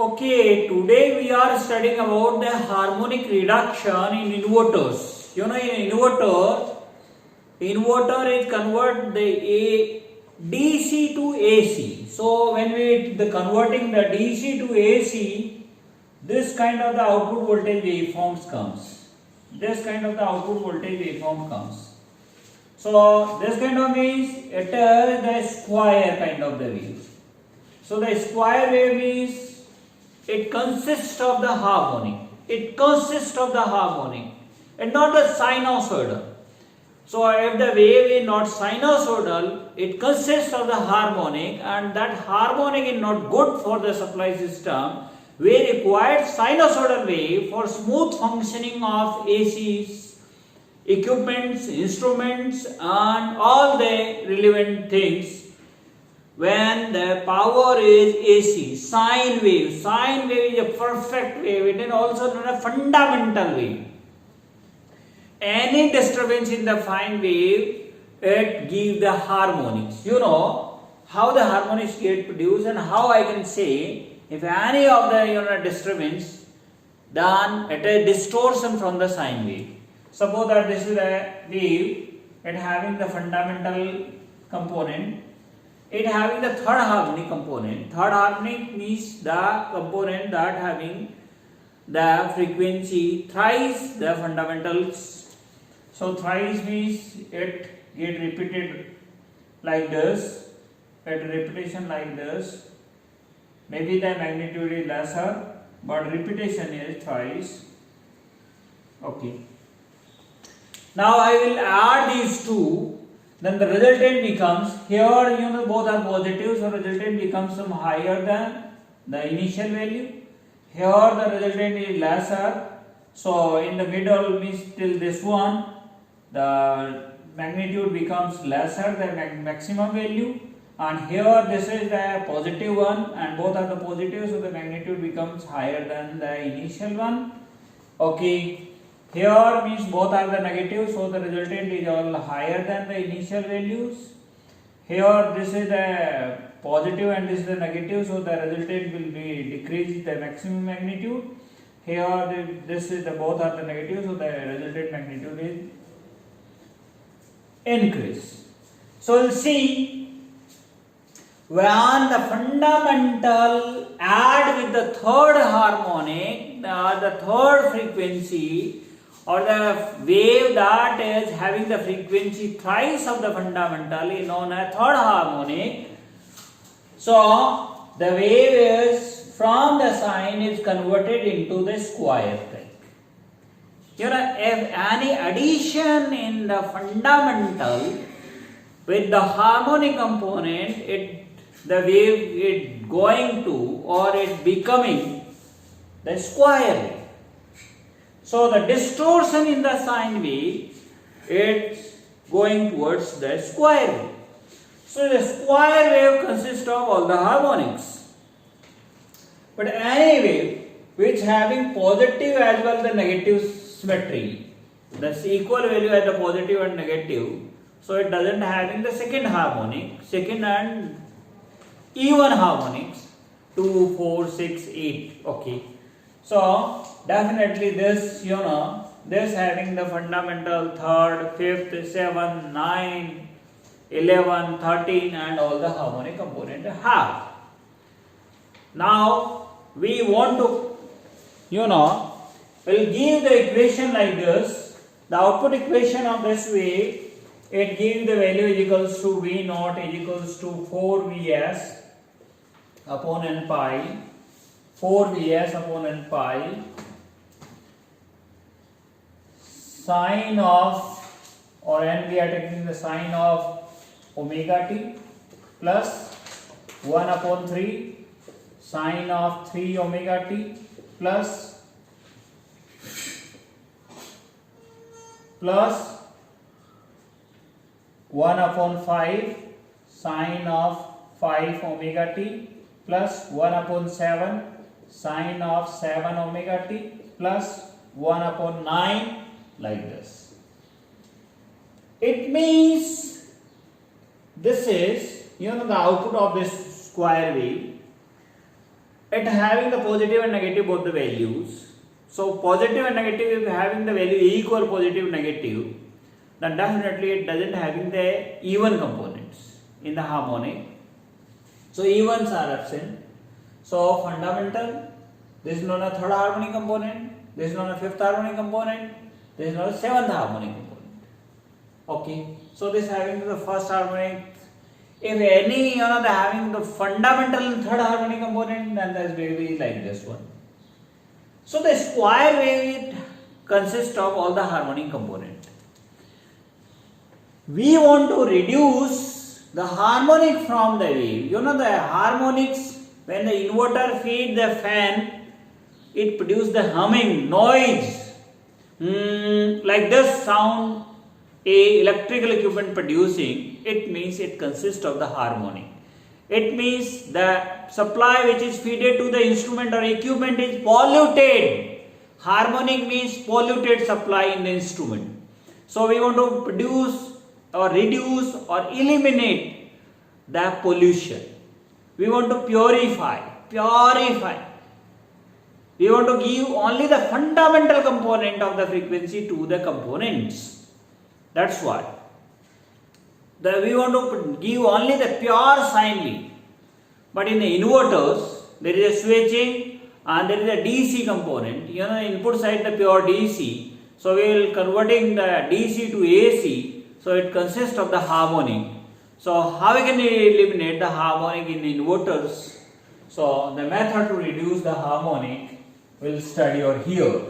Okay, today we are studying about the harmonic reduction in inverters. You know, in inverter is convert the DC to AC. So when we converting the DC to AC, this kind of the output voltage waveforms comes. This kind of the output voltage waveform comes. So this kind of means it is the square kind of the wave. So the square wave means it consists of the harmonic. It consists of the harmonic and not the sinusoidal. So if the wave is not sinusoidal, it consists of the harmonic, and that harmonic is not good for the supply system. We require sinusoidal wave for smooth functioning of AC equipments, instruments, and all the relevant things. When the power is AC, sine wave is a perfect wave. It is also known as fundamental wave. Any disturbance in the fine wave, it gives the harmonics. You know how the harmonics get produced and how I can say if any of the disturbance, then it is distortion from the sine wave. Suppose that this is a wave, it having the fundamental component. It having the third harmonic component. Third harmonic means the component that having the frequency thrice the fundamentals. So thrice means it get repeated like this, at repetition like this. Maybe the magnitude is lesser, but repetition is thrice. Okay. Now I will add these two. Then the resultant becomes, here both are positive, so resultant becomes some higher than the initial value. Here the resultant is lesser, so in the middle means till this one, the magnitude becomes lesser than maximum value, and here this is the positive one, and both are the positive, so the magnitude becomes higher than the initial one. Okay. Here means both are the negative, so the resultant is all higher than the initial values. Here this is the positive and this is the negative, so the resultant will be decreased the maximum magnitude. Here this is the both are the negative, so the resultant magnitude is increase. So we'll see when the fundamental add with the third harmonic, the third frequency, or the wave that is having the frequency thrice of the fundamental is known as third harmonic. So the wave is from the sine is converted into the square thing. If any addition in the fundamental with the harmonic component, the wave is going to or it becoming the square wave. So the distortion in the sine wave, it's going towards the square wave. So the square wave consists of all the harmonics. But any wave which having positive as well the negative symmetry, that's equal value as the positive and negative, so it doesn't having the second harmonic, second and even harmonics, 2, 4, 6, 8. Okay. So definitely this, this having the fundamental third, fifth, 7, 9, 11, 13 and all the harmonic component have. Now we want to, we'll give the equation like this. The output equation of this wave, it gives the value is equals to V naught is equals to 4Vs upon n pi. 4Vs upon n pi sine of, or n we are taking the sine of omega t plus 1 upon 3 sine of 3 omega t plus 1 upon 5 sine of 5 omega t plus 1 upon 7 sine of 7 omega t plus 1 upon 9 like this. It means this is the output of this square wave. it having the positive and negative both the values. So positive and negative, if having the value equal positive negative, then definitely it doesn't having the even components in the harmonic. So evens are absent. So fundamental, this is known as third harmonic component, this is known as fifth harmonic component, this is known as seventh harmonic component. Okay, so this having the first harmonic. If any the having the fundamental and third harmonic component, then that will be like this one. So the square wave consists of all the harmonic component. We want to reduce the harmonic from the wave. The harmonics, when the inverter feed the fan, it produces the humming noise, like this sound a electrical equipment producing. It means it consists of the harmonic. It means the supply which is fed to the instrument or equipment is polluted. Harmonic means polluted supply in the instrument. So we want to produce or reduce or eliminate the pollution. We want to purify. We want to give only the fundamental component of the frequency to the components. That's what. We want to give only the pure sine wave. But in the inverters, there is a switching and there is a DC component. The input side the pure DC. So we will converting the DC to AC. So it consists of the harmonic. So how we can eliminate the harmonic in inverters? So the method to reduce the harmonic we'll study over here.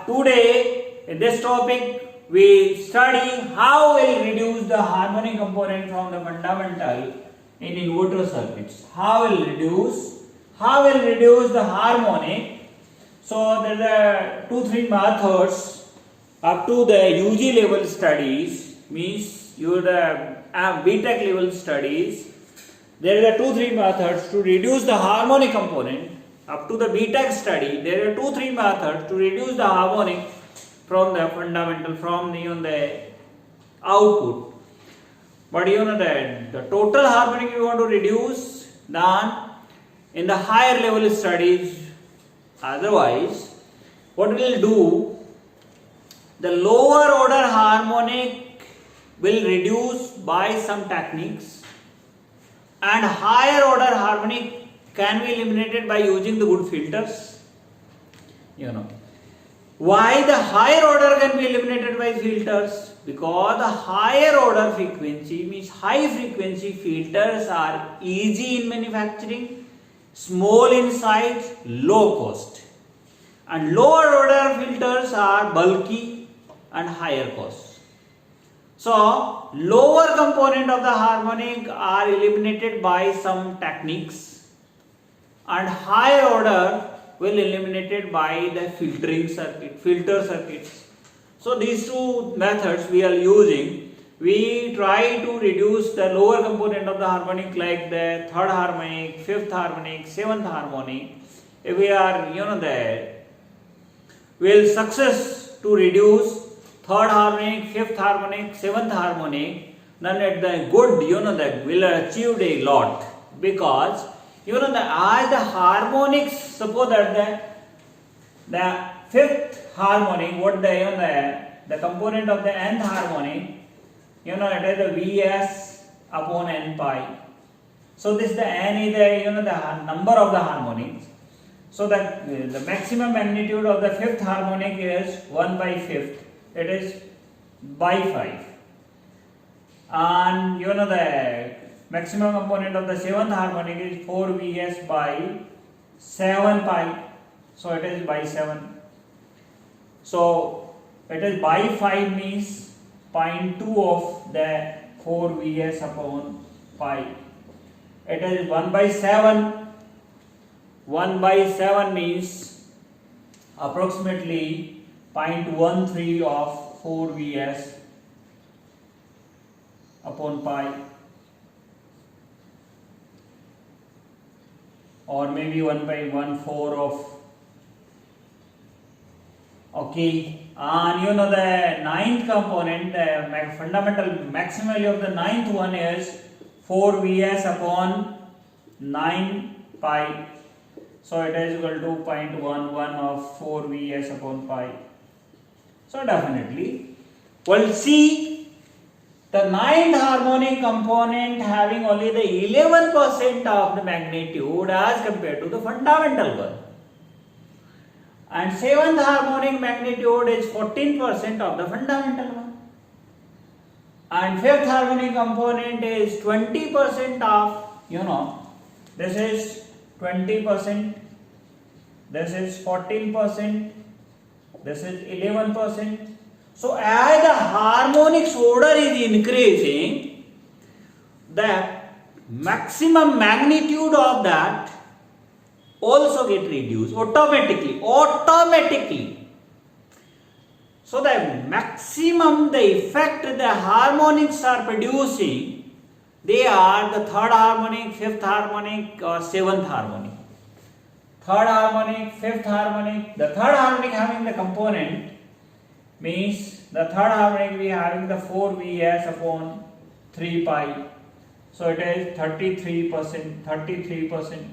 Today in this topic we study how we'll reduce the harmonic component from the fundamental in inverter circuits. How we'll reduce the harmonic. So there are 2-3 methods up to the UG level studies, means your BTech level studies. There are 2-3 methods to reduce the harmonic component. Up to the BTech study, there are 2-3 methods to reduce the harmonic from the fundamental, from the output. But the total harmonic you want to reduce, then in the higher level studies. Otherwise, what we will do, the lower order harmonic will reduce by some techniques, and higher order harmonic can be eliminated by using the good filters. Why the higher order can be eliminated by filters? Because the higher order frequency means high frequency filters are easy in manufacturing, small in size, low cost. And lower order filters are bulky and higher cost. So lower component of the harmonic are eliminated by some techniques, and higher order will eliminated by the filter circuits. So these two methods we are using. We try to reduce the lower component of the harmonic, like the third harmonic, fifth harmonic, seventh harmonic. If we are will success to reduce third harmonic, fifth harmonic, seventh harmonic, then at the good that will achieve a lot, because as the harmonics, suppose that the fifth harmonic, what the component of the nth harmonic, it is the Vs upon n pi. So this the n is the number of the harmonics. So the maximum magnitude of the fifth harmonic is 1 by fifth. It is by 5. And the maximum component of the seventh harmonic is 4 Vs by 7 pi. So it is by 7. So it is by 5 means 0.2 of the 4 Vs upon pi. It is 1 by 7. 1 by 7 means approximately 0.13 of 4 Vs upon pi, or maybe 1 by 1/4 of. Okay, and the ninth component, the fundamental maximum value of the ninth one is 4 Vs upon 9 pi. So it is equal to 0.11 of 4 Vs upon pi. So definitely, we'll see the ninth harmonic component having only the 11% of the magnitude as compared to the fundamental one. And seventh harmonic magnitude is 14% of the fundamental one. And fifth harmonic component is 20% of, this is 20%, this is 14%, this is 11%. So as the harmonics order is increasing, the maximum magnitude of that also get reduced automatically. So the maximum, the effect the harmonics are producing, they are the third harmonic, fifth harmonic or seventh harmonic. Third harmonic, fifth harmonic. The third harmonic having the component means the third harmonic we having the 4 Vs upon 3 pi. So it is 33%.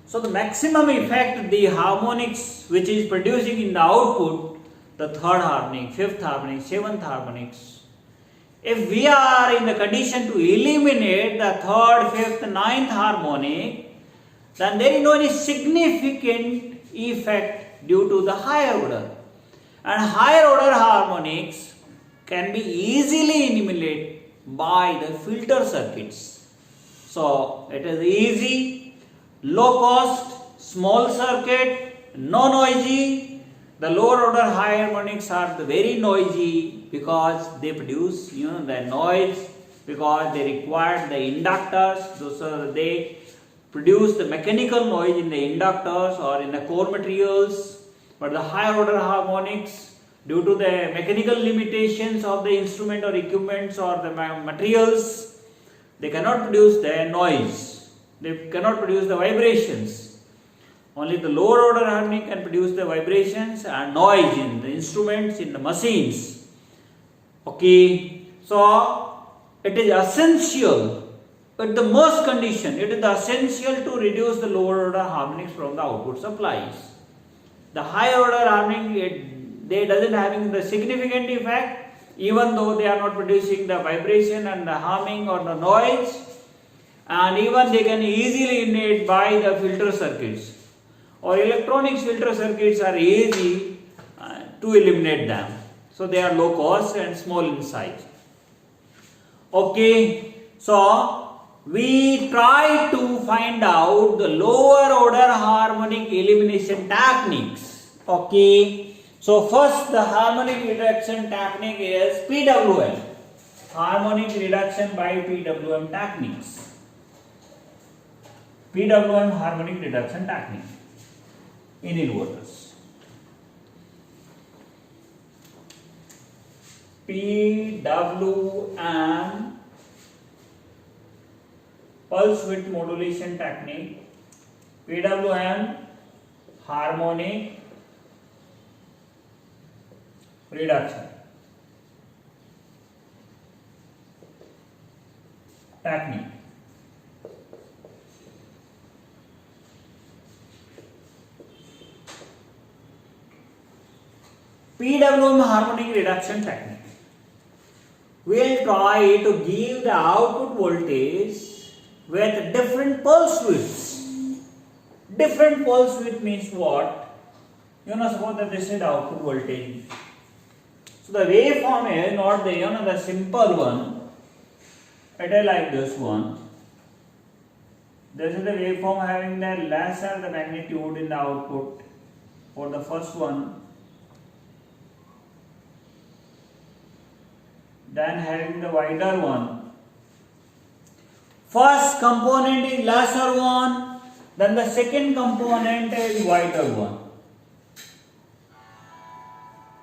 So the maximum effect the harmonics which is producing in the output, the third harmonic, fifth harmonic, seventh harmonics. If we are in the condition to eliminate the third, fifth, ninth harmonic, then there is no any significant effect due to the higher order. And higher order harmonics can be easily eliminated by the filter circuits. So it is easy, low cost, small circuit, no noisy. The lower order high harmonics are very noisy because they produce the noise, because they require the inductors, so they produce the mechanical noise in the inductors or in the core materials. But the higher order harmonics, due to the mechanical limitations of the instrument or equipments or the materials, they cannot produce the noise, they cannot produce the vibrations. Only the lower order harmonic can produce the vibrations and noise in the instruments, in the machines. Okay, so it is essential, at the most condition, it is essential to reduce the lower order harmonics from the output supplies. The higher order harmonic, they doesn't having the significant effect, even though they are not producing the vibration and the humming or the noise, and even they can easily eliminate by the filter circuits. Or electronics filter circuits are easy to eliminate them. So they are low cost and small in size. Okay, so we try to find out the lower order harmonic elimination techniques. Okay, so first the harmonic reduction technique is PWM. Harmonic reduction by PWM techniques. PWM harmonic reduction technique in inverters. PWM, pulse width modulation technique. PWM harmonic reduction technique. PWM harmonic reduction technique will try to give the output voltage with different pulse widths. Different pulse width means what? Suppose that this is the output voltage. So the waveform is not the simple one. It is like this one. This is the waveform having the lesser the magnitude in the output for the first one. Then having the wider one. First component is lesser one, then the second component is wider one.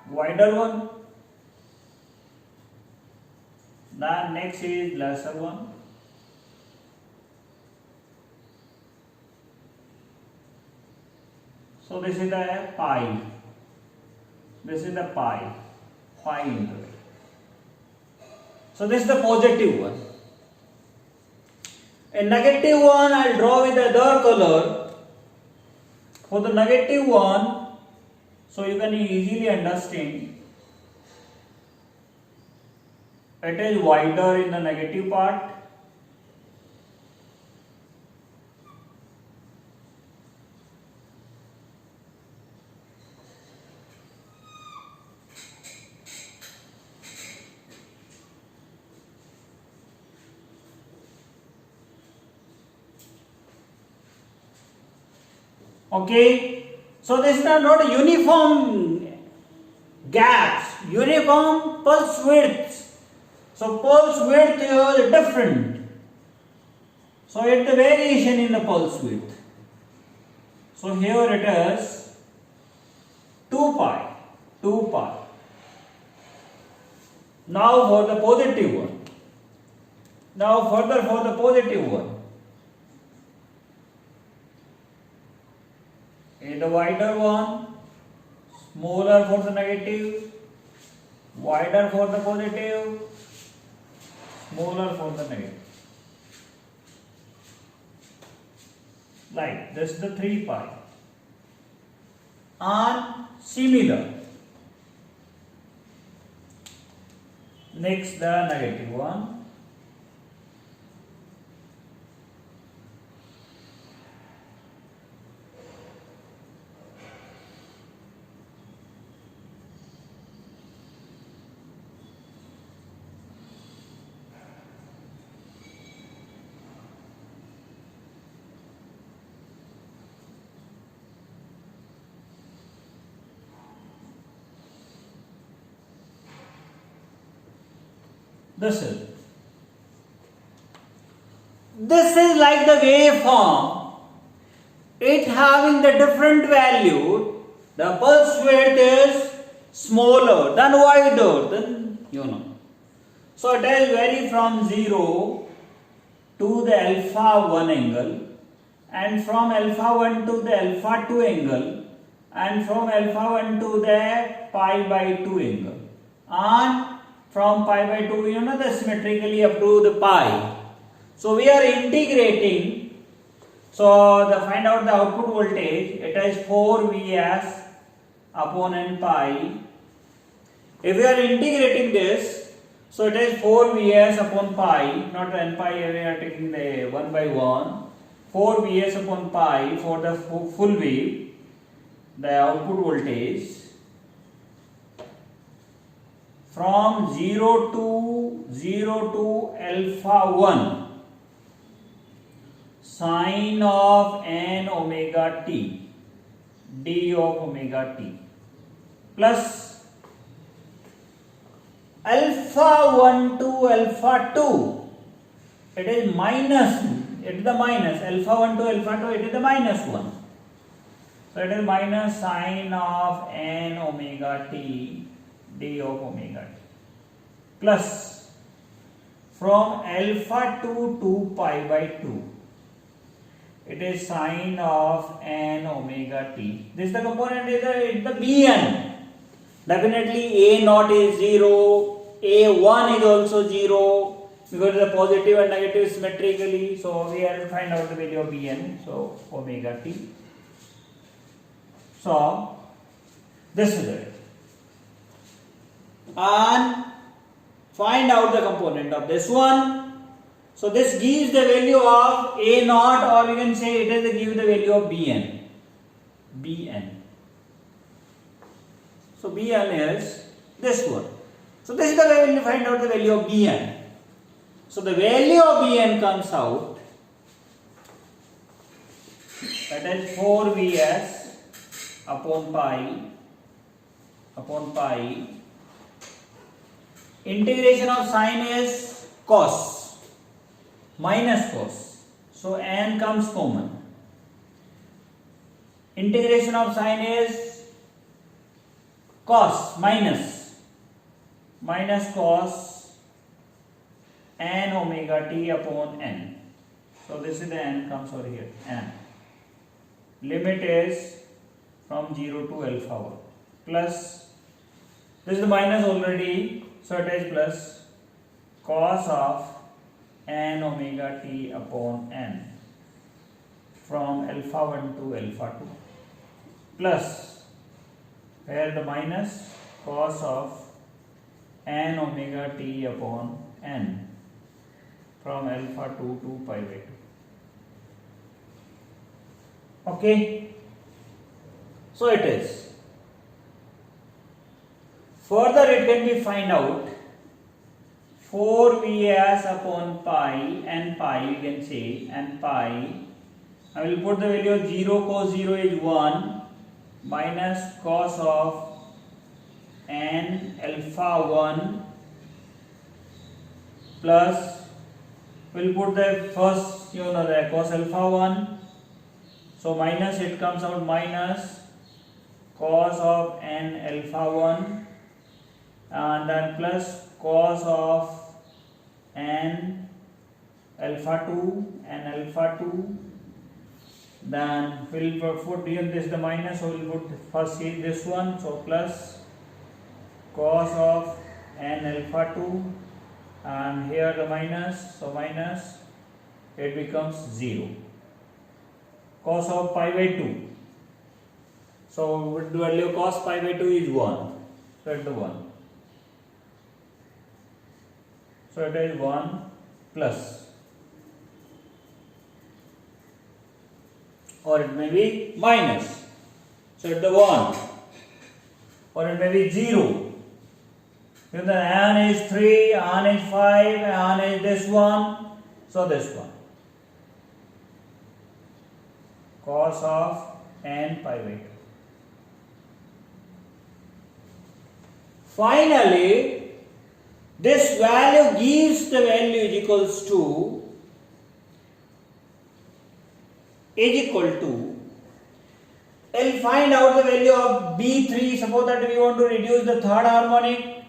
Wider one. Then next is lesser one. So this is the pi. This is the pi into it. So this is the positive one. A negative one I will draw with the other color. For the negative one, so you can easily understand it is wider in the negative part. Okay, so this is not a uniform gaps, uniform pulse width. So pulse width is different. So it's the variation in the pulse width. So here it is 2 pi, 2 pi. Now for the positive one. Now further for the positive one. In the wider one, smaller for the negative, wider for the positive, smaller for the negative. Like this, the 3 pi. And similar. Next, the negative one. This is like the waveform. It having the different value. The pulse width is smaller than wider than So it will vary from 0 to the alpha 1 angle, and from alpha 1 to the alpha 2 angle, and from alpha 1 to the pi by 2 angle, and from pi by 2 the symmetrically up to the pi. So we are integrating. So the find out the output voltage, it is 4 Vs upon n pi. If we are integrating this, so it is 4 Vs upon pi, not n pi, we are taking the 1 by 1. 4 Vs upon pi for the full wave, the output voltage from 0 to alpha 1 sine of n omega t d of omega t plus alpha 1 to alpha 2, it is minus, it is the minus, alpha 1 to alpha 2, it is the minus 1. So it is minus sine of n omega t d of omega t plus from alpha 2 to pi by 2, it is sine of n omega t. This is the component is the Bn. Definitely A naught is 0, A1 is also 0 because the positive and negative symmetrically. So we have to find out the value of Bn. So omega t. So this is it. And find out the component of this one. So this gives the value of A naught, or we can say it is give the value of Bn. Bn. So Bn is this one. So this is the way we will find out the value of Bn. So the value of Bn comes out, that is 4 Vs upon pi. Integration of sine is cos, minus cos. So n comes common. Integration of sine is cos minus cos n omega t upon n. So this is the n comes over here, n. Limit is from 0 to alpha 1 plus, this is the minus already, so it is plus cos of n omega t upon n from alpha 1 to alpha 2. plus, where the minus cos of n omega t upon n from alpha 2 to pi by 2. Okay, so it is. Further, it can be find out 4 Vs upon pi and pi, you can say, and pi. I will put the value of 0 cos 0 is 1 minus cos of n alpha 1 plus, we will put the first, the cos alpha 1, so minus, it comes out minus cos of n alpha 1 and then plus cos of n alpha 2 and alpha 2. Then we will put here this the minus, so we will put first see this one, so plus cos of n alpha 2 and here the minus, so minus, it becomes 0. Cos of pi by 2, so the value of cos pi by 2 is 1, so it is 1. So it is 1 plus, or it may be minus, so it is 1, or it may be 0. If the n is 3, n is 5, n is this one, so this one. Cos of n pi by 2. Finally, this value gives the value is equal to, I'll find out the value of B3. Suppose that we want to reduce the third harmonic,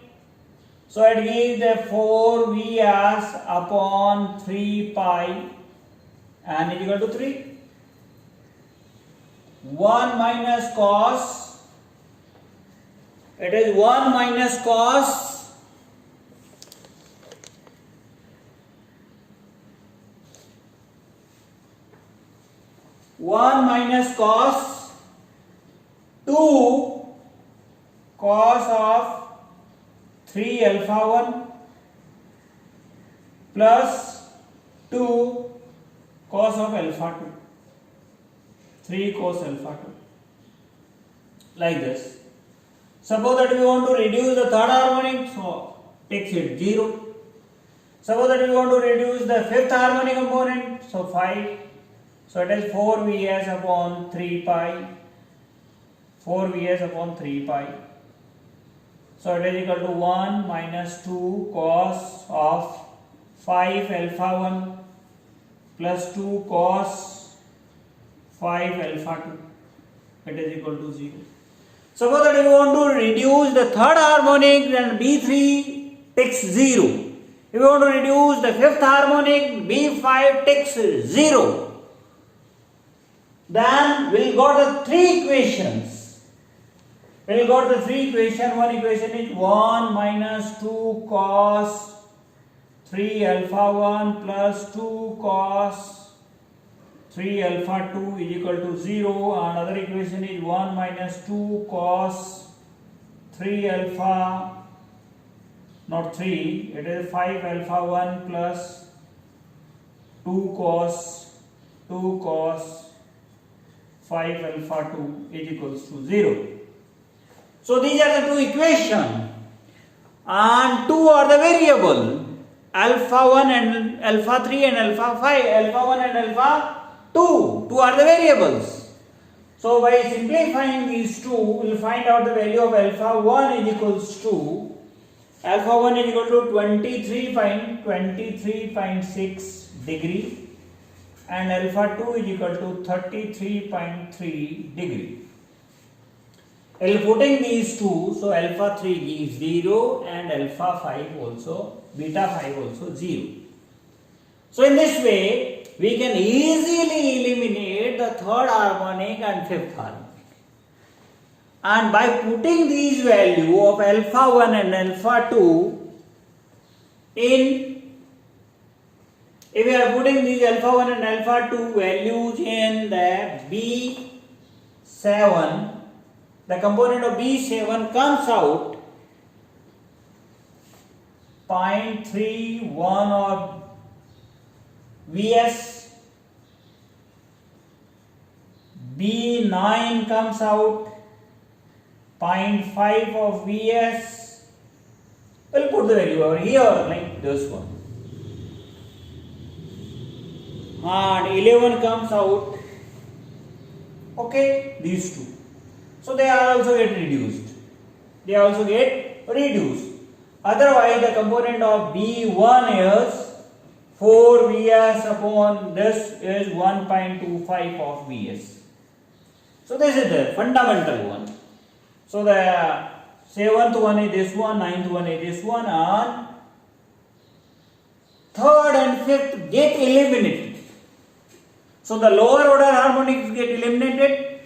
so it gives the 4 Vs upon 3 pi n is equal to 3. 1 minus cos, it is 1 minus cos 1 minus cos 2 cos of 3 alpha 1 plus 2 cos of alpha 2, 3 cos alpha 2, like this. Suppose that we want to reduce the third harmonic, so takes it 0. Suppose that we want to reduce the fifth harmonic component, so 5. So it is 4 Vs upon 3 pi, 4 Vs upon 3 pi. So it is equal to 1 minus 2 cos of 5 alpha 1 plus 2 cos 5 alpha 2. It is equal to 0. Suppose that we want to reduce the third harmonic, then B3 takes 0. If we want to reduce the fifth harmonic, B5 takes 0. Then we got the 3 equations. We got the 3 equations. One equation is 1 minus 2 cos 3 alpha 1 plus 2 cos 3 alpha 2 is equal to 0. Another equation is 1 minus 2 cos 3 alpha, not 3, it is 5 alpha 1 plus 2 cos 5 alpha 2 is equals to 0. So these are the 2 equations, and 2 are the variable, alpha 1 and alpha 3 and alpha 5, alpha 1 and alpha 2. 2 are the variables. So by simplifying these 2, we will find out the value of alpha 1 is equals to, alpha 1 is equal to 23.6 degree and alpha 2 is equal to 33.3 degree. I will putting these 2, so alpha 3 gives 0 and alpha 5 also, beta 5 also 0. So in this way, we can easily eliminate the third harmonic and fifth harmonic. And by putting these value of alpha 1 and alpha 2 in, if we are putting these alpha 1 and alpha 2 values in the B7, the component of B7 comes out 0.31 of Vs, B9 comes out 0.5 of Vs. We'll put the value over here like this one. And 11 comes out, okay, these two. So they are also get reduced. They also get reduced. Otherwise, the component of B1 is 4 Vs upon this is 1.25 of Vs. So this is the fundamental one. So the 7th one is this one, 9th one is this one, and 3rd and 5th get eliminated. So the lower order harmonics get eliminated,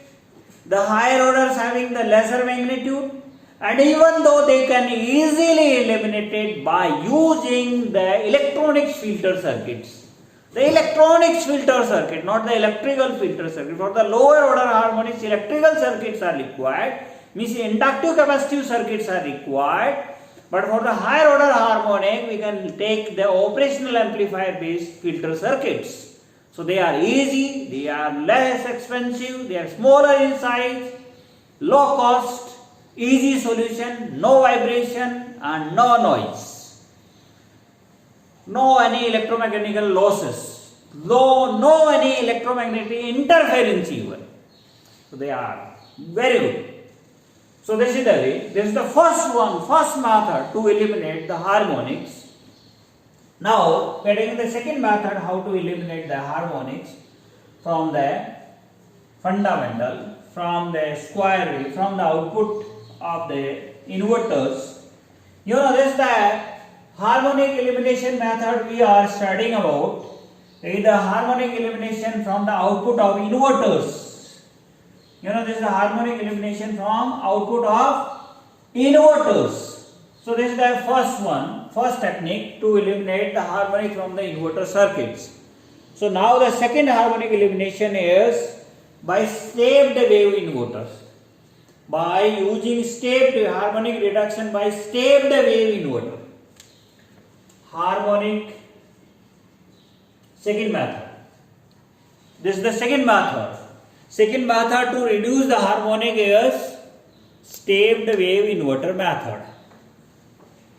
the higher orders having the lesser magnitude, and even though they can easily eliminate it by using the electronics filter circuits. The electronics filter circuit, not the electrical filter circuit. For the lower order harmonics, electrical circuits are required, means inductive capacitive circuits are required. But for the higher order harmonic, we can take the operational amplifier based filter circuits. So they are easy, they are less expensive, they are smaller in size, low cost, easy solution, no vibration and no noise, no any electromechanical losses, no any electromagnetic interference even. So they are very good. So this is the way, this is the first method to eliminate the harmonics. Now we are taking the second method how to eliminate the harmonics from the fundamental, from the square wave, from the output of the inverters. You know this that harmonic elimination method we are studying about is the harmonic elimination from the output of inverters. You know this is the harmonic elimination from output of inverters. So this is the first technique to eliminate the harmonic from the inverter circuits. So now the second harmonic elimination is by stepped wave inverters. By using stepped harmonic reduction by stepped wave inverter. Harmonic second method. This is the second method. Second method to reduce the harmonic is stepped wave inverter method.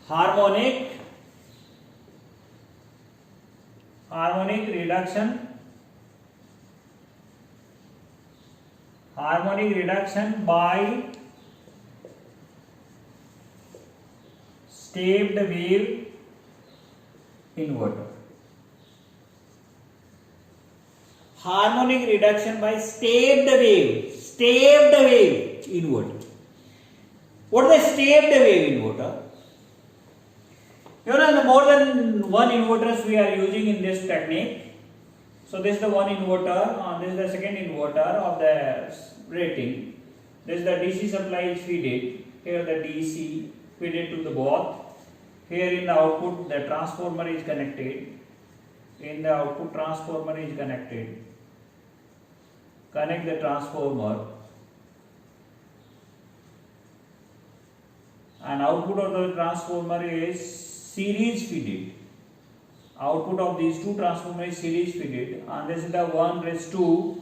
Harmonic reduction by stepped wave inverter. Harmonic reduction by stepped wave inverter. What is a stepped wave inverter? You know, more than one inverters we are using in this technique. So this is the one inverter, this is the second inverter of the rating. This is the DC supply is feeded. Here the DC feeded to the both. Here in the output the transformer is connected. In the output transformer is connected. Connect the transformer. And output of the transformer is series feeded. Output of these two transformers is series feeded, and this is the 1:2.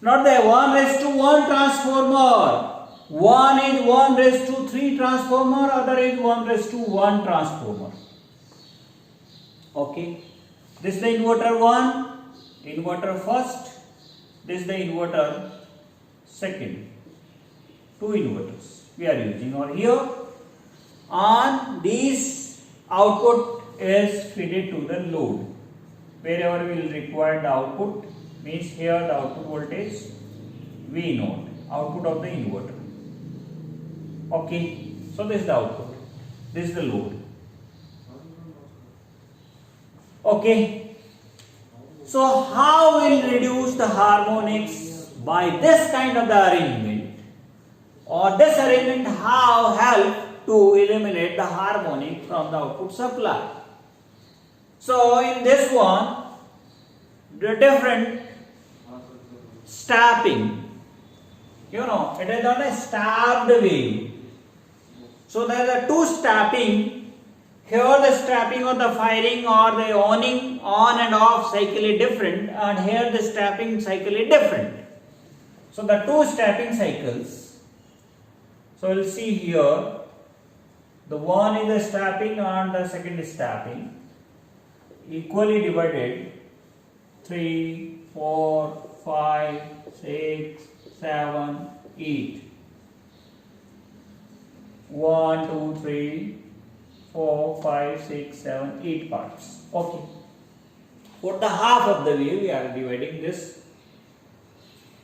Not the 1:1 transformer. One is 1:3 transformer, other is 1:1 transformer. Okay. This is the inverter 1, inverter first. This is the inverter second. Two inverters we are using over here, and these output is fed to the load. Wherever we will require the output, means here the output voltage V0, output of the inverter. Okay, so this is the output, this is the load. Okay, so how will reduce the harmonics by this kind of the arrangement, or this arrangement how help to eliminate the harmonic from the output supply? So in this one, the different stepping it is not a stabbed wave. So there are two stabbing. Here the stabbing or the firing or the on and off cycle is different, and here the stabbing cycle is different. So the two stabbing cycles. So we'll see here. The one is the stabbing and the second is stabbing. Equally divided. 3, 4, 5, 6, 7, 8. 1, 2, 3, 4, 5, 6, 7, 8 parts. Okay. For the half of the wave, we are dividing this.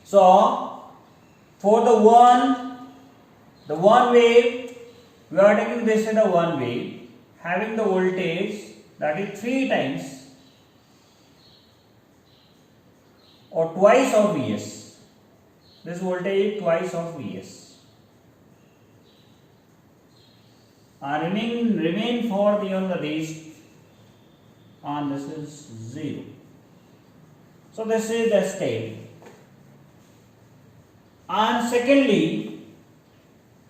So, for the one wave, we are taking this as the one wave, having the voltage that is 3 times or twice of Vs. This voltage is twice of Vs. And remain for the these, and this is 0. So this is the state. And secondly,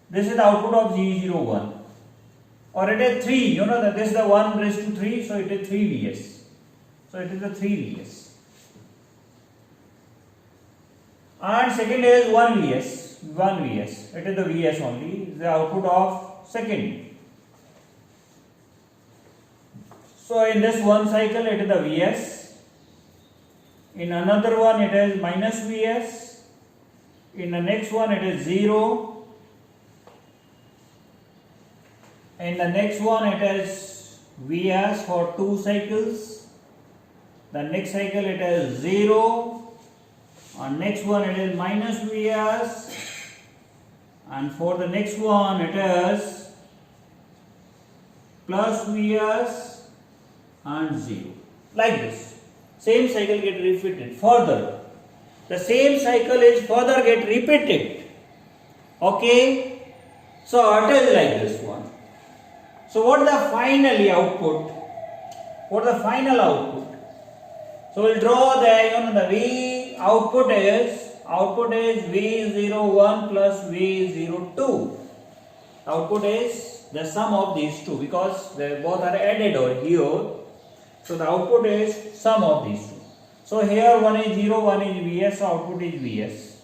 this is the output of G01, or it is 3. That this is the 1 raised to 3, so it is 3 Vs. So it is the 3 Vs. And second is 1 Vs. It is the Vs only. The output of second. So in this one cycle it is the Vs, in another one it is minus Vs, in the next one it is 0, in the next one it is Vs for 2 cycles, the next cycle it is 0, and next one it is minus Vs, and for the next one it is plus Vs and 0, like this. Same cycle get repeated further. The same cycle is further get repeated. Okay. So it is like this one. So what the finally output? What the final output? So we'll draw the V output is V01 plus V02. Output is the sum of these two, because they both are added over here. So the output is sum of these two. So here one is 0, one is Vs, so output is Vs.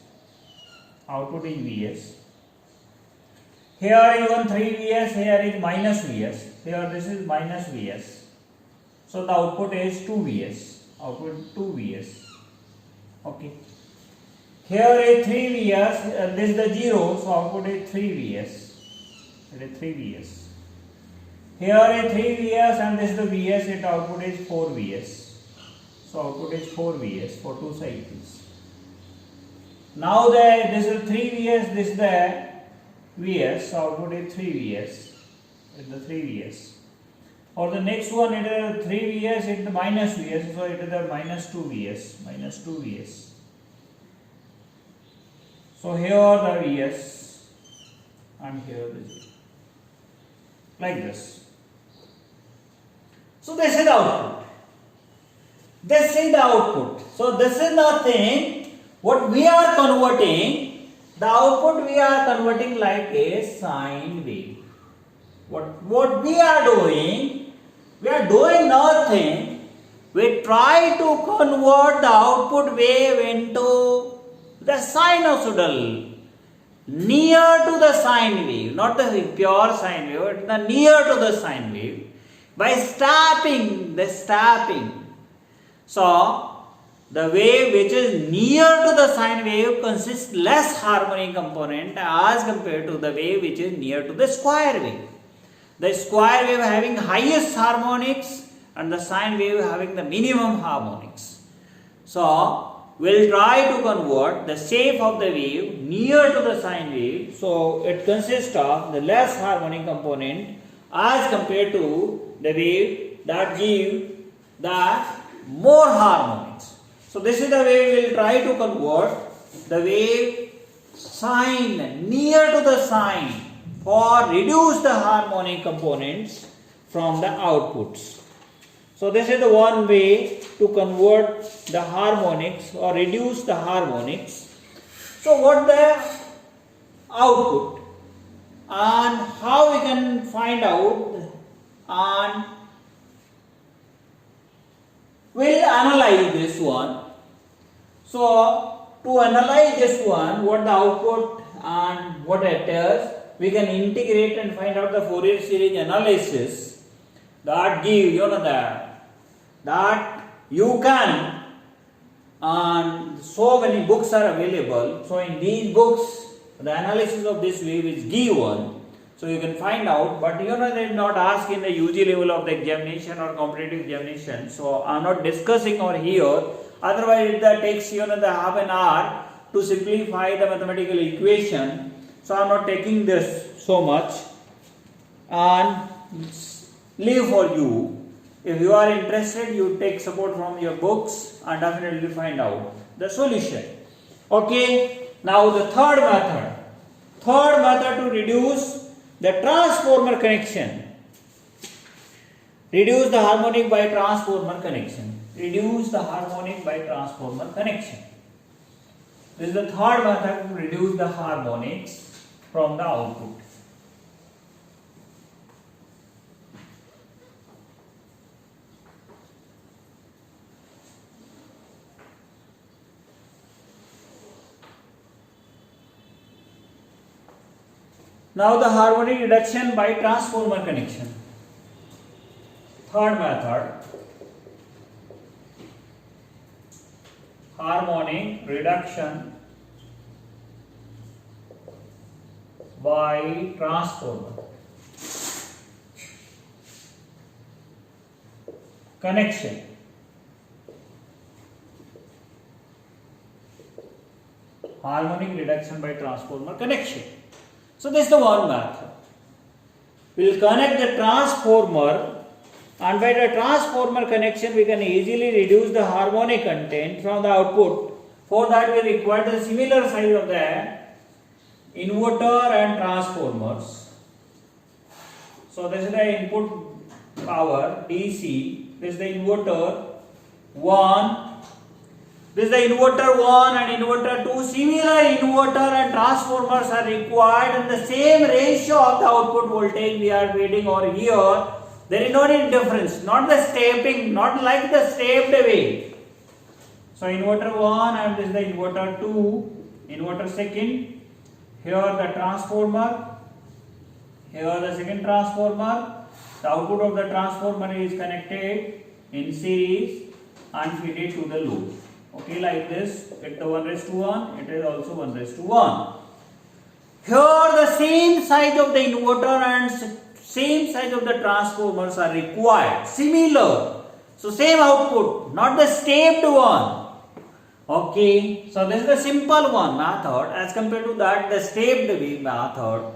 Output is Vs. Here is 1 3 Vs, here is minus Vs. Here this is minus Vs. So the output is 2 Vs. Output 2 Vs. Okay. Here is 3 Vs, this is the 0, so output is 3 Vs. It is 3 Vs. Here is 3 Vs and this is the Vs, its output is 4 Vs. So output is 4 Vs for 2 cycles. Now this is 3 Vs, this is the Vs, so output is 3 Vs. It's the 3 Vs. For the next one it is 3 Vs, it's the minus Vs, so it is the minus 2 Vs. Minus 2 Vs. So here are the Vs and here the 0. Like this. So this is the output. This is the output. So this is nothing. What we are converting, the output we are converting like a sine wave. What we are doing nothing. We try to convert the output wave into the sinusoidal, near to the sine wave, not the pure sine wave, but the near to the sine wave, by stepping. So the wave which is near to the sine wave consists less harmonic component as compared to the wave which is near to the square wave. The square wave having highest harmonics and the sine wave having the minimum harmonics. So we'll try to convert the shape of the wave near to the sine wave. So it consists of the less harmonic component as compared to the wave that give the more harmonics. So this is the way we will try to convert the wave sine near to the sine for reduce the harmonic components from the outputs. So this is the one way to convert the harmonics or reduce the harmonics. So what the output. And how we can find out, and we'll analyze this one. So to analyze this one, what the output and what it is, we can integrate and find out the Fourier series analysis that give that you can, and so many books are available. So in these books the analysis of this wave is given, so you can find out, but they did not ask in the UG level of the examination or competitive examination, so I am not discussing over here. Otherwise that takes the half an hour to simplify the mathematical equation, so I am not taking this so much and leave for you. If you are interested, you take support from your books and definitely find out the solution. Okay, now the third method to reduce the transformer connection. Reduce the harmonic by transformer connection. Reduce the harmonic by transformer connection. This is the third method to reduce the harmonics from the output. Now the harmonic reduction by transformer connection. Third method, harmonic reduction by transformer connection. Harmonic reduction by transformer connection. So this is the one method. We will connect the transformer, and by the transformer connection we can easily reduce the harmonic content from the output. For that we require the similar size of the inverter and transformers. So this is the input power DC, this is the inverter 1. This is the inverter 1 and inverter 2. Similar inverter and transformers are required in the same ratio of the output voltage we are feeding over here. There is no any difference, not the stepping, not like the stepped way. So inverter 1 and this is the inverter 2, inverter second. Here the transformer, here the second transformer. The output of the transformer is connected in series and fed to the load. Okay, like this, it is 1:1, it is also 1:1. Here the same size of the inverter and same size of the transformers are required, similar. So same output, not the stepped one. Okay, so this is the simple one method as compared to that the stepped way method,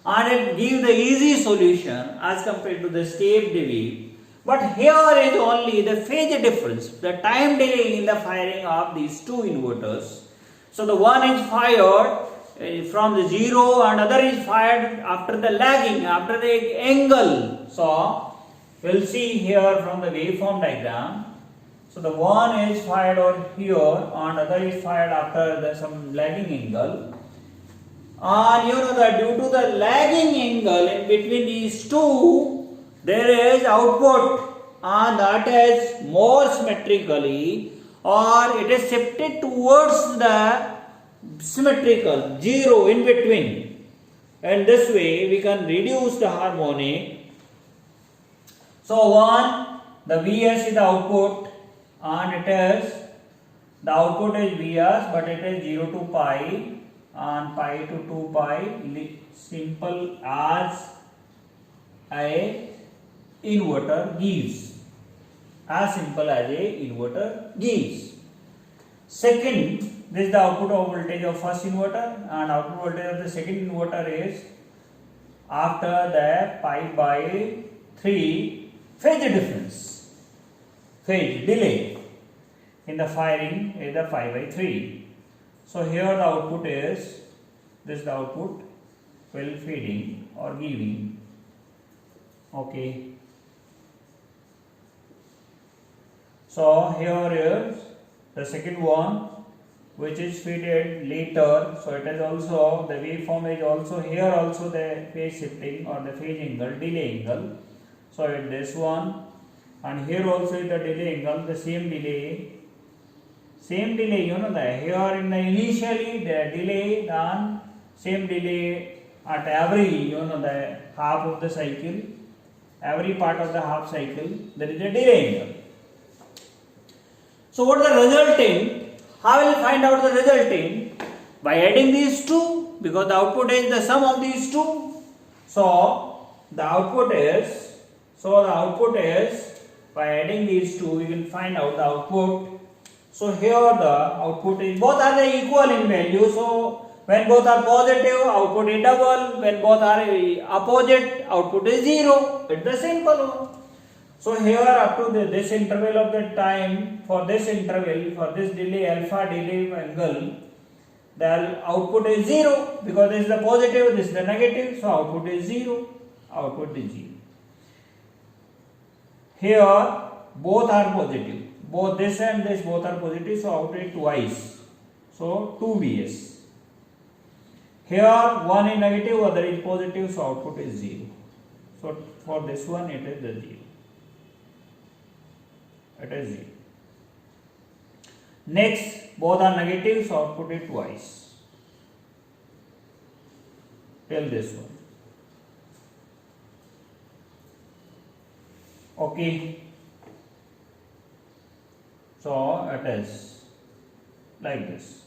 and it gives the easy solution as compared to the stepped way. But here is only the phase difference, the time delay in the firing of these two inverters. So the one is fired from the 0 and other is fired after the lagging, after the angle. So we will see here from the waveform diagram. So the one is fired over here and other is fired after some lagging angle. And you know that due to the lagging angle in between these two, there is output, and that is more symmetrically, or it is shifted towards the symmetrical 0 in between, and this way we can reduce the harmonic. So one, the Vs is the output, and it is the output is Vs, but it is 0 to pi and pi to 2 pi, simple as a inverter gives, as simple as a inverter gives. Second, this is the output of voltage of first inverter, and output voltage of the second inverter is after the pi by 3 phase difference, phase delay in the firing is the pi by 3. So here the output is, this is the output, well feeding or giving. Okay. So here is the second one, which is fitted later. So it is also, the waveform is also here also the phase shifting or the phase angle, delay angle. So it this one, and here also is the delay angle, the same delay, you know that here in the initially the delay, then same delay at every, you know, the half of the cycle, every part of the half cycle there is a delay angle. So what is the resulting? How will you find out the resulting? By adding these two, because the output is the sum of these two. So the output is, by adding these two we will find out the output. So here the output is, both are the equal in value. So when both are positive, output is double. When both are opposite, output is zero. It's the simple one. So here up to this interval of the time, for this interval, for this delay, alpha delay angle, the output is zero, because this is the positive, this is the negative, so output is zero. Here both are positive, both this and this both are positive, so output is twice, so 2 Vs. Here one is negative, other is positive, so output is 0. So for this one it is the 0. Next, both are negative, so output is twice. Till this one. Okay. So it is like this.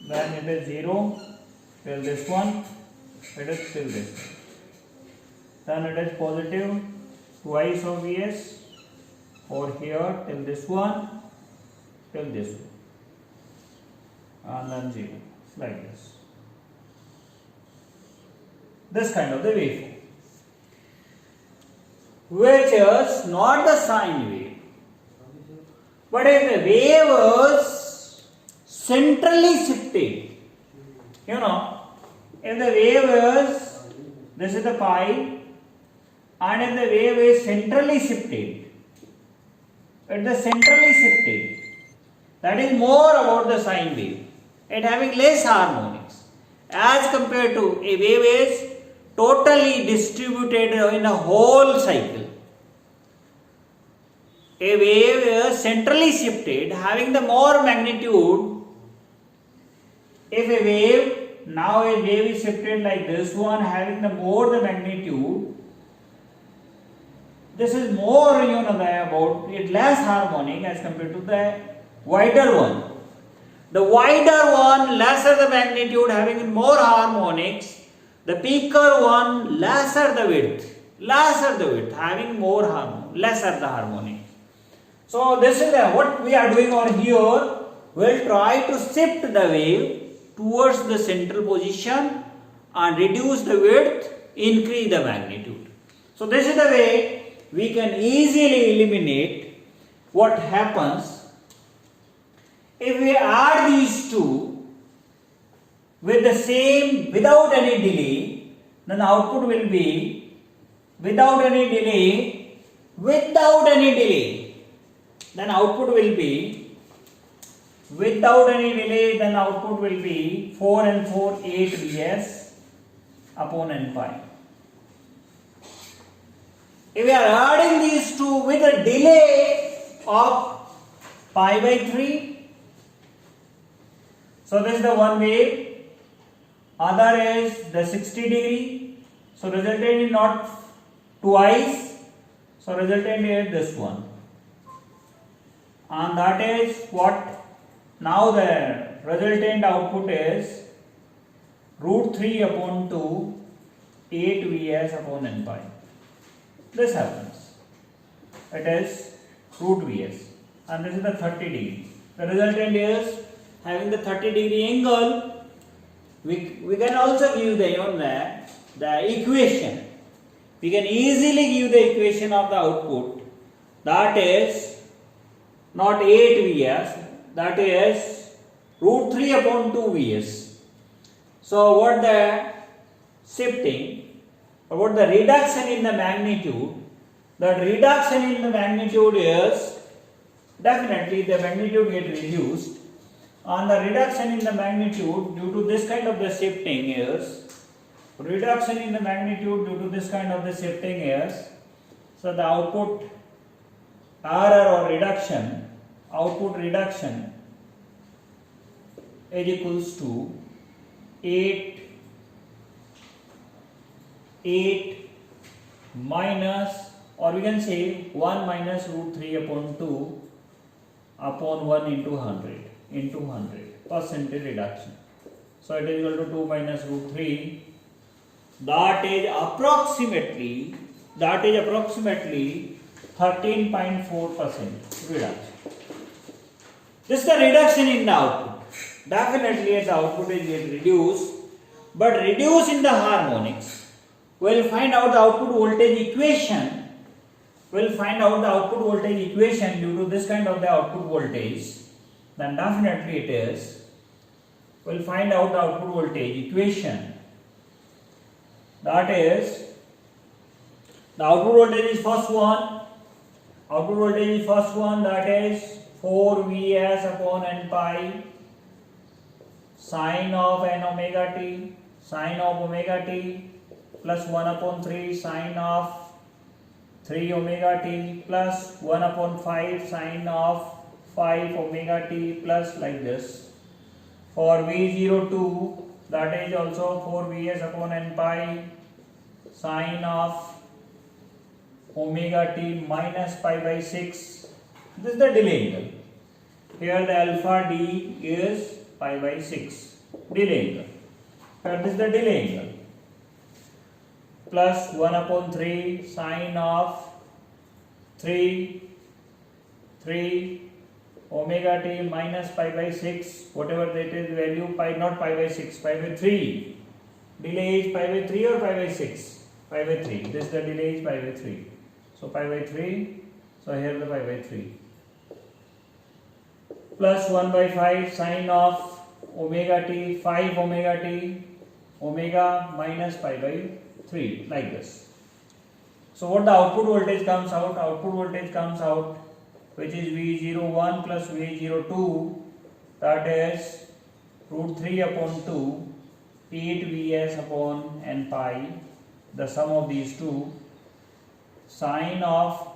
Then it is 0 till this one, it is till this one. Then it is positive twice of Vs, or here till this one, till this one, and then 0, like this. This kind of the waveform, which is not the sine wave, but if the wave is centrally shifted, you know, if the wave is, this is the pi, and if the wave is centrally shifted, that is more about the sine wave, it having less harmonics, as compared to a wave is totally distributed in a whole cycle. A wave is centrally shifted, having the more magnitude. If a wave, now a wave is shifted like this one, having the more the magnitude, this is more, you know, about it less harmonic as compared to the wider one. The wider one, lesser the magnitude, having more harmonics. The thicker one, lesser the width, having more lesser the harmonic. So this is what we are doing over here. We'll try to shift the wave towards the central position and reduce the width, increase the magnitude. So this is the way we can easily eliminate what happens if we add these two with the same, without any delay. Then the output will be without any delay, then output will be without any delay, then output will be 4 and 4, 8 Vs upon n pi. If we are adding these two with a delay of pi by 3, so this is the one wave, other is the 60 degree, so resultant is not twice, so resultant is this one, and that is what. Now the resultant output is root 3 upon 2, 8 Vs upon n pi. This happens. It is root Vs, and this is the 30 degree. The resultant is having the 30 degree angle. We can also give the equation. We can easily give the equation of the output. That is not 8 Vs. That is root 3 upon 2 Vs. So what the shifting, about the reduction in the magnitude. That reduction in the magnitude is definitely the magnitude get reduced. And the reduction in the magnitude due to this kind of the shifting is reduction in the magnitude due to this kind of the shifting is, so the output error or reduction, output reduction is equals to 8 minus, or we can say 1 minus root 3 upon 2 upon 1 into 100 percentage reduction. So it is equal to 2 minus root 3. That is approximately 13.4% reduction. This is the reduction in the output. Definitely the output is get reduced, but reduce in the harmonics. We'll find out the output voltage equation. We'll find out the output voltage equation due to this kind of the output voltage. Then definitely it is. We'll find out the output voltage equation. That is, the output voltage is first one. Output voltage is first one. That is 4 Vs upon n pi sine of n omega t, sine of omega t plus 1 upon 3 sine of 3 omega t plus 1 upon 5 sine of 5 omega t plus like this. For V02, that is also 4 Vs upon n pi sine of omega t minus pi by 6. This is the delay angle. Here the alpha d is pi by 6 delay angle. Here this is the delay angle. Plus 1 upon 3 sine of 3 omega t minus pi by 6, whatever that is value, pi, not pi by 6, pi by 3. Delay is pi by 3 or pi by 6? Pi by 3. This the delay is pi by 3. So pi by 3. So here the pi by 3. Plus 1 by 5 sine of omega t, 5 omega t, omega minus pi by 3, like this. So what the output voltage comes out? Output voltage comes out, which is V01 plus V02, that is root 3 upon 2, 8 Vs upon n pi, the sum of these two, sine of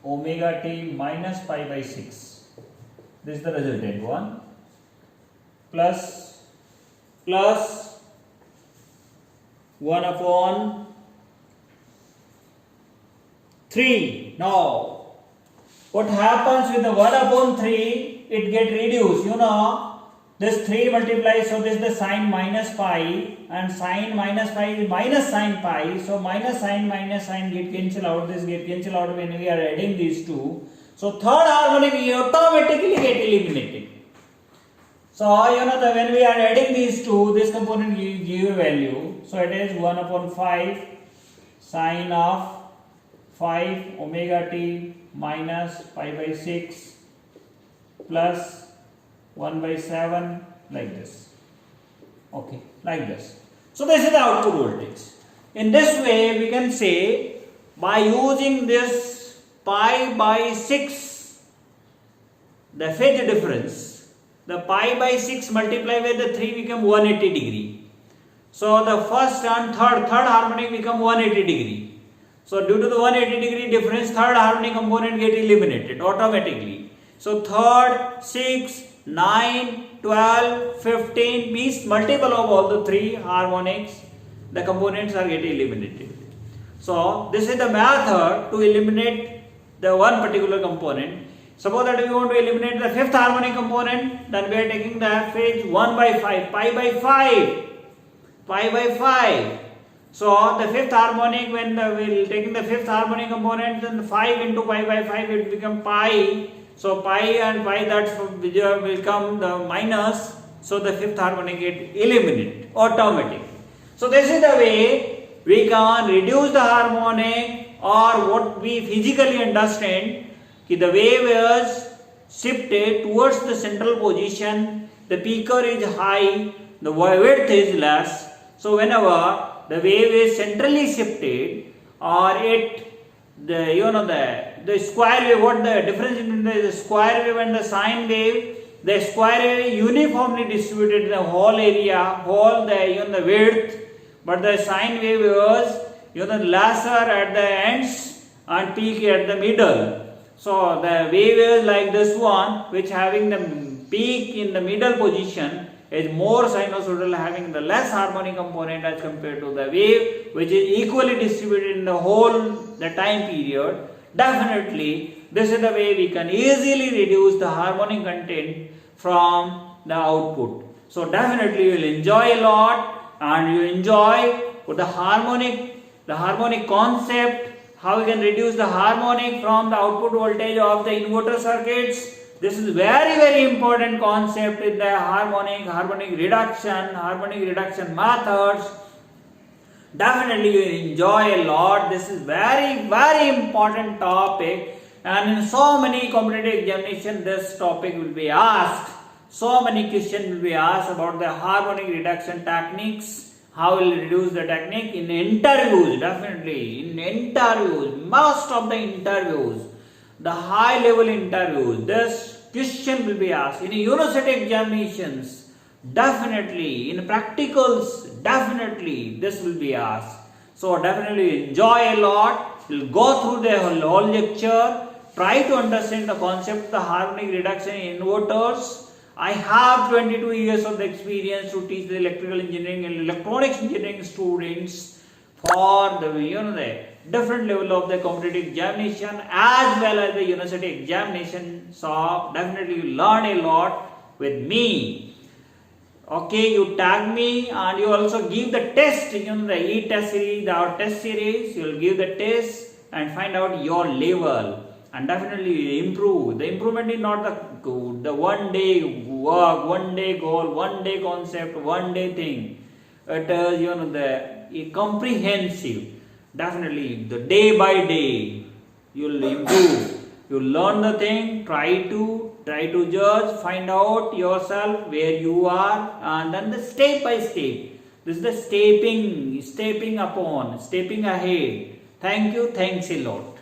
omega t minus pi by 6. This is the resultant one, plus 1 upon 3. Now, what happens with the 1 upon 3? It get reduced. You know, this 3 multiplies, so this is the sine minus pi, and sine minus pi is minus sine pi. So minus sine get cancel out. This get cancel out when we are adding these two. So third harmonic automatically get eliminated. So you know that when we are adding these two, this component give a value. So it is 1 upon 5 sine of 5 omega t minus pi by 6 plus 1 by 7, like this. Okay, like this. So this is the output voltage. In this way we can say, by using this pi by 6, the phase difference, the pi by 6 multiplied with the 3 become 180 degree. So the first and third harmonic become 180 degree. So due to the 180 degree difference, third harmonic component get eliminated automatically. So third, 6, 9, 12, 15 means multiple of all the 3 harmonics, the components are getting eliminated. So this is the method to eliminate the one particular component. Suppose that we want to eliminate the 5th harmonic component, then we are taking the phase 1 by 5, pi by 5. So the 5th harmonic, when we will taking the 5th harmonic component, then 5 into pi by 5 it become pi. So pi and pi, that will come the minus. So the 5th harmonic get eliminated automatically. So this is the way we can reduce the harmonic, or what we physically understand, the wave is shifted towards the central position, the peaker is high, the width is less. So whenever the wave is centrally shifted, or the square wave, what the difference between the square wave and the sine wave? The square wave uniformly distributed in the whole area, whole the width, but the sine wave was lesser at the ends and peak at the middle. So the wave is like this one, which having the peak in the middle position, is more sinusoidal, having the less harmonic component as compared to the wave which is equally distributed in the whole the time period. Definitely this is the way we can easily reduce the harmonic content from the output. So definitely you will enjoy a lot, and you enjoy the harmonic concept, how you can reduce the harmonic from the output voltage of the inverter circuits. This is very important concept in the harmonic reduction methods. Definitely you will enjoy a lot. This is very important topic, and in so many competitive examinations this topic will be asked. So many questions will be asked about the harmonic reduction techniques. How will reduce the technique in interviews? Definitely in interviews, most of the interviews, the high level interviews, this question will be asked. In university examinations, definitely. In practicals, definitely this will be asked. So definitely enjoy a lot. You'll go through the whole lecture. Try to understand the concept of the harmonic reduction in inverters. I have 22 years of experience to teach the electrical engineering and electronics engineering students for the different level of the competitive examination as well as the university examination. So definitely you learn a lot with me. Okay, you tag me, and you also give the test, the e-test series, our test series. You will give the test and find out your level, and definitely improve. The improvement is not the one day work, one day goal, one day concept, one day thing. It is the comprehensive. Definitely the day by day you will improve. You learn the thing, try to judge, find out yourself where you are, and then the step by step. This is the stepping ahead. Thank you, thanks a lot.